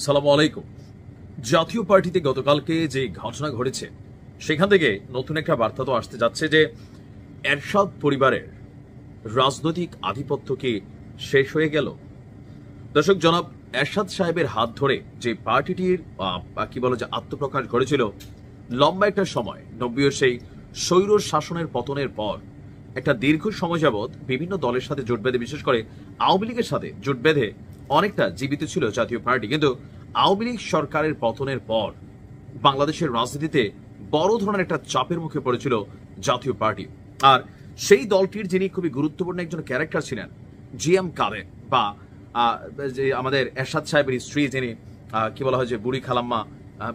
সালামু আলাইকুম। জাতীয় পার্টিতে গতকালকে যে ঘটনা ঘটেছে সেখান থেকে নতুন একটা বার্তা তো আসতে যাচ্ছে যে এরশাদ পরিবারের রাজনৈতিক আধিপত্য কি শেষ হয়ে গেল। দর্শক, জনাব এরশাদ সাহেবের হাত ধরে যে পার্টিটির কি বলে যে আত্মপ্রকাশ ঘটেছিল লম্বা একটা সময়, 90-এর সেই স্বৈর শাসনের পতনের পর একটা দীর্ঘ সময় যাবৎ বিভিন্ন দলের সাথে জোট বেঁধে, বিশেষ করে আওয়ামী লীগের সাথে জোট বেঁধে অনেকটা জীবিত ছিল জাতীয় পার্টি। কিন্তু আওয়ামী লীগ সরকারের পতনের পর বাংলাদেশের রাজনীতিতে বড় ধরনের একটা চাপের মুখে পড়েছিল জাতীয় পার্টি। আর সেই দলটির যিনি খুবই গুরুত্বপূর্ণ একজন ক্যারেক্টার ছিলেন জিএম কাদের, বা যে আমাদের এরশাদ সাহেবের স্ত্রী, যিনি কি বলা হয় যে বুড়ি খালাম্মা,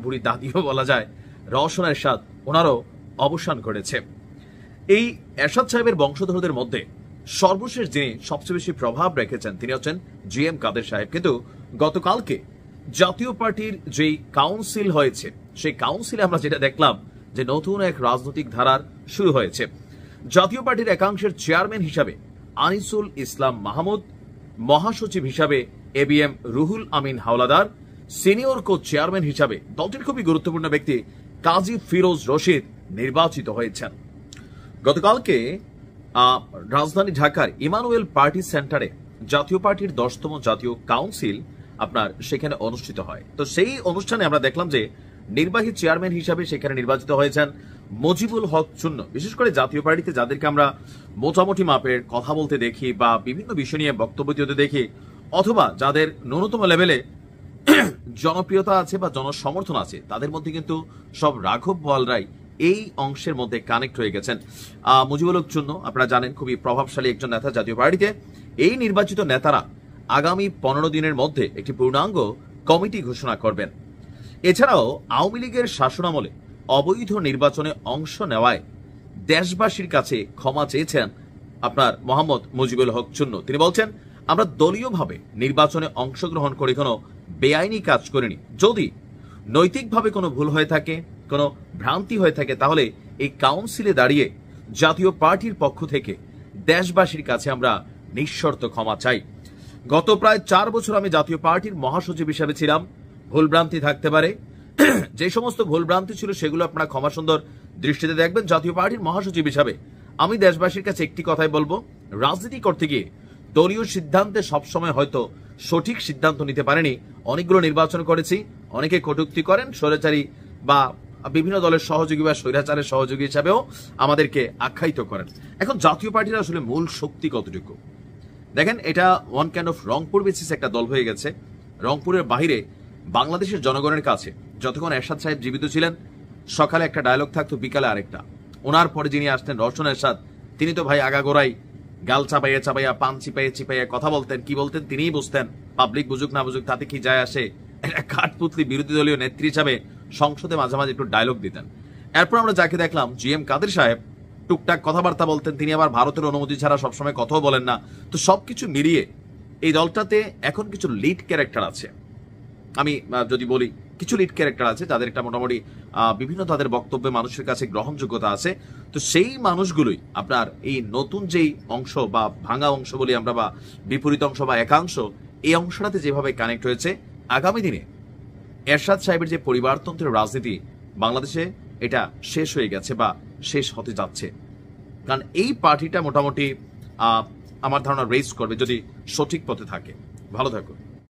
বুড়ি দাদিও বলা যায়, রওশন এরশাদ, ওনারও অবসান ঘটেছে। এই এরশাদ সাহেবের বংশধরদের মধ্যে সর্বশেষ যিনি সবচেয়ে বেশি প্রভাব রেখেছেন তিনি হচ্ছেন জিএম কাদের সাহেব। কিন্তু গতকালকে জাতীয় পার্টির যেই কাউন্সিল হয়েছে সেই কাউন্সিলে আমরা যেটা দেখলাম যে নতুন এক রাজনৈতিক ধারার শুরু হয়েছে। জাতীয় পার্টির একাংশের চেয়ারম্যান হিসাবে আনিসুল ইসলাম মাহমুদ, মহাসচিব হিসাবে ABM Ruhul Amin Howlader, senior co chairman হিসাবে দলটির খুবই গুরুত্বপূর্ণ ব্যক্তি কাজী ফিরোজ রশিদ নির্বাচিত হয়েছেন। গতকালকে রাজধানী ঢাকার ইমানুয়েল পার্টি সেন্টারে জাতীয় পার্টির 10তম জাতীয় কাউন্সিল আপনার সেখানে অনুষ্ঠিত হয়। তো সেই অনুষ্ঠানে আমরা দেখলাম যে নির্বাহী চেয়ারম্যান হিসাবে সেখানে নির্বাচিত হয়েছেন মুজিবুল হক চুন্নু। বিশেষ করে জাতীয় পার্টিতে যাদেরকে আমরা মোটামুটি মাপের কথা বলতে দেখি বা বিভিন্ন বিষয় নিয়ে বক্তব্য দিতে দেখি, অথবা যাদের ন্যূনতম লেভেলে জনপ্রিয়তা আছে বা জনসমর্থন আছে, তাদের মধ্যে কিন্তু সব রাঘব বোয়ালরাই এই অংশের মধ্যে কানেক্ট হয়ে গেছেন। মুজিবুল হক চুন্নু আপনারা জানেন খুবই প্রভাবশালী একজন নেতা জাতীয় পার্টিতে। এই নির্বাচিত নেতারা আগামী 15 দিনের মধ্যে একটি পূর্ণাঙ্গ কমিটি ঘোষণা করবেন। এছাড়াও আওয়ামী লীগের শাসনামলে অবৈধ নির্বাচনে অংশ নেওয়ায় দেশবাসীর কাছে ক্ষমা চেয়েছেন আপনার মোহাম্মদ মুজিবুল হক চুন্নু। তিনি বলছেন, আমরা দলীয়ভাবে নির্বাচনে অংশগ্রহণ করে কোনো বেআইনি কাজ করিনি। যদি নৈতিকভাবে কোনো ভুল হয়ে থাকে, কোনো ভ্রান্তি হয়ে থাকে, তাহলে এই কাউন্সিলে দাঁড়িয়ে জাতীয় পার্টির পক্ষ থেকে দেশবাসীর কাছে আমরা নিঃশর্ত ক্ষমা চাই। গত প্রায় 4 বছর আমি জাতীয় পার্টির মহাসচিব হিসেবে ছিলাম। ভুলভ্রান্তি থাকতে পারে, যে সমস্ত ভুলভ্রান্তি ছিল সেগুলো আপনারা ক্ষমা সুন্দর দৃষ্টিতে দেখবেন। জাতীয় পার্টির মহাসচিব হিসাবে আমি দেশবাসীর কাছে একটি কথাই বলবো, রাজনীতি করতে গিয়ে দলীয় সিদ্ধান্তে সবসময় হয়তো সঠিক সিদ্ধান্ত নিতে পারেনি। অনেকগুলো নির্বাচন করেছি, অনেকে কটূক্তি করেন, স্বৈরাচারী বা বিভিন্ন দলের সহযোগী বা স্বৈরাচারের সহযোগী হিসাবেও আমাদেরকে আখ্যায়িত করেন। এখন জাতীয় পার্টির আসলে মূল শক্তি কতটুকু দেখেন, এটা one kind of Rangpur basis একটা দল হয়ে গেছে। রংপুরের বাহিরে বাংলাদেশের জনগণের কাছে যতক্ষণ এরশাদ সাহেব জীবিত ছিলেন, সকালে একটা ডায়লগ থাকতো, বিকালে আরেকটা। ওনার পরে যিনি আসতেন রওশন এরশাদ, তিনি তো ভাই আগাগোড়াই গাল চাপাইয়া চাপাইয়া, পান চিপাইয়া চিপাইয়া কথা বলতেন। কি বলতেন তিনিই বুঝতেন, পাবলিক বুঝুক না বুঝুক তাতে কি যায় আসে। একটা কাঠপুতলি বিরোধী দলীয় নেত্রী হিসাবে সংসদে মাঝে মাঝে একটু ডায়লগ দিতেন। এরপর আমরা যাকে দেখলাম জিএম কাদের সাহেব, টুকটাক কথাবার্তা বলতেন। তিনি আবার ভারতের অনুমতি ছাড়া সবসময় কথাও বলেন না। তো সবকিছু মিলিয়ে এই দলটাতে এখন কিছু লিড ক্যারেক্টার আছে। আমি যদি বলি কিছু লিড ক্যারেক্টার আছে যাদের একটা মোটামুটি বিভিন্ন তাদের বক্তব্যে মানুষের কাছে গ্রহণযোগ্যতা আছে। তো সেই মানুষগুলোই আপনার এই নতুন যেই অংশ বা ভাঙা অংশ বলি আমরা, বা বিপরীত অংশ বা একাংশ, এই অংশটাতে যেভাবে কানেক্ট হয়েছে, আগামী দিনে এরশাদ সাহেবের যে পরিবারতন্ত্রের রাজনীতি বাংলাদেশে এটা শেষ হয়ে গেছে বা শেষ হতে যাচ্ছে। কারণ এই পার্টিটা মোটামুটি আমার ধারণা রেস করবে যদি সঠিক পথে থাকে। ভালো থাকুন।